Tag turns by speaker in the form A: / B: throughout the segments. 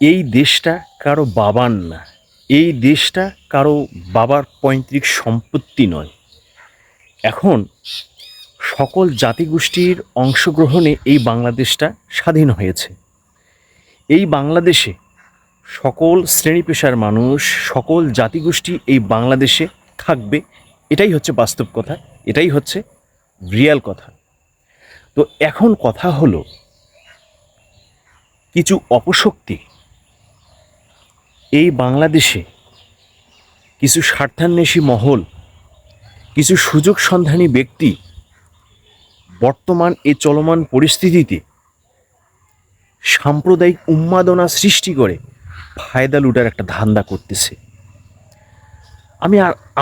A: এই দেশটা কারো বাবার না। এই দেশটা কারো বাবার পৈতৃক সম্পত্তি নয়। এখন সকল জাতিগোষ্ঠীর অংশগ্রহণে এই বাংলাদেশটা স্বাধীন হয়েছে। এই বাংলাদেশে সকল শ্রেণী পেশার মানুষ, সকল জাতিগোষ্ঠী এই বাংলাদেশে থাকবে। এটাই হচ্ছে বাস্তব কথা, এটাই হচ্ছে রিয়াল কথা। তো এখন কথা হলো, কিছু অপশক্তি এই বাংলাদেশে, কিছু স্বার্থান্বেষী মহল, কিছু সুযোগ সন্ধানী ব্যক্তি বর্তমান এই চলমান পরিস্থিতিতে সাম্প্রদায়িক উন্মাদনা সৃষ্টি করে ফায়দা লুটার একটা ধান্দা করতেছে।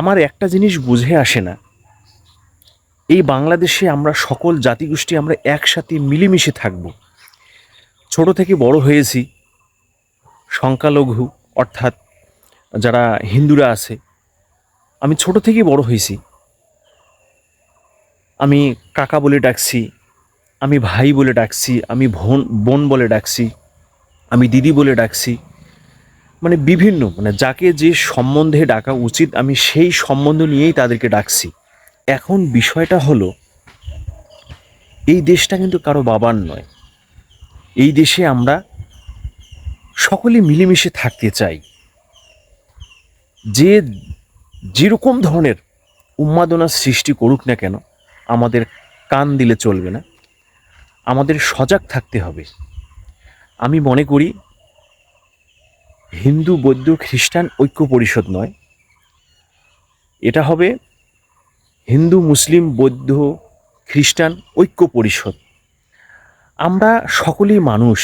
A: আমার একটা জিনিস বুঝে আসে না, এই বাংলাদেশে আমরা সকল জাতিগোষ্ঠী আমরা একসাথে মিলেমিশে থাকব। ছোট থেকে বড় হয়েছি, সংখ্যালঘু অর্থাৎ যারা হিন্দুরা আছে, আমি ছোট থেকেই বড় হয়েছি। আমি কাকা বলে ডাকছি, আমি ভাই বলে ডাকছি, আমি বোন বলে ডাকছি, আমি দিদি বলে ডাকছি। মানে বিভিন্ন, মানে যাকে যে সম্বন্ধে ডাকা উচিত আমি সেই সম্বন্ধ নিয়েই তাদেরকে ডাকছি। এখন বিষয়টা হলো, এই দেশটা কিন্তু কারো বাবার নয়। এই দেশে আমরা সকলে মিলেমিশে থাকতে চাই। যে যেরকম ধরনের উন্মাদনা সৃষ্টি করুক না কেন, আমাদের কান দিলে চলবে না, আমাদের সজাগ থাকতে হবে। আমি মনে করি হিন্দু বৌদ্ধ খ্রিস্টান ঐক্য পরিষদ নয়, এটা হবে হিন্দু মুসলিম বৌদ্ধ খ্রিস্টান ঐক্য পরিষদ। আমরা সকলেই মানুষ,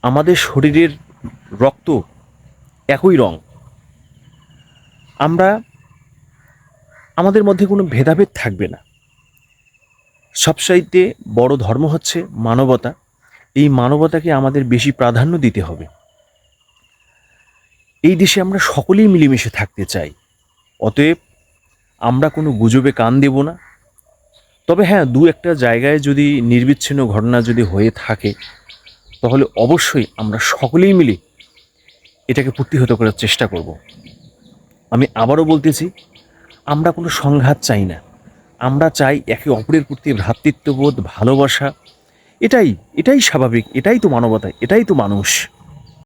A: আমাদের শরীরের রক্ত একই রং। আমাদের মধ্যে কোনো ভেদাভেদ থাকবে না। সবচাইতে বড় ধর্ম হচ্ছে মানবতা। এই মানবতাকে আমাদের বেশি প্রাধান্য দিতে হবে। এই দেশে আমরা সকলেই মিলেমিশে থাকতে চাই। অতএব আমরা কোনো গুজবে কান দেব না। তবে হ্যাঁ, দু একটা জায়গায় যদি নির্বিচ্ছিন্ন ঘটনা যদি হয়ে থাকে, তাহলে অবশ্যই আমরা সকলেই মিলে এটাকে প্রতিহত করার চেষ্টা করব। আমি আবারও বলতেছি, আমরা কোনো সংঘাত চাই না। আমরা চাই একে অপরের প্রতি ভ্রাতৃত্ববোধ, ভালোবাসা। এটাই এটাই স্বাভাবিক, এটাই তো মানবতা, এটাই তো মানুষ।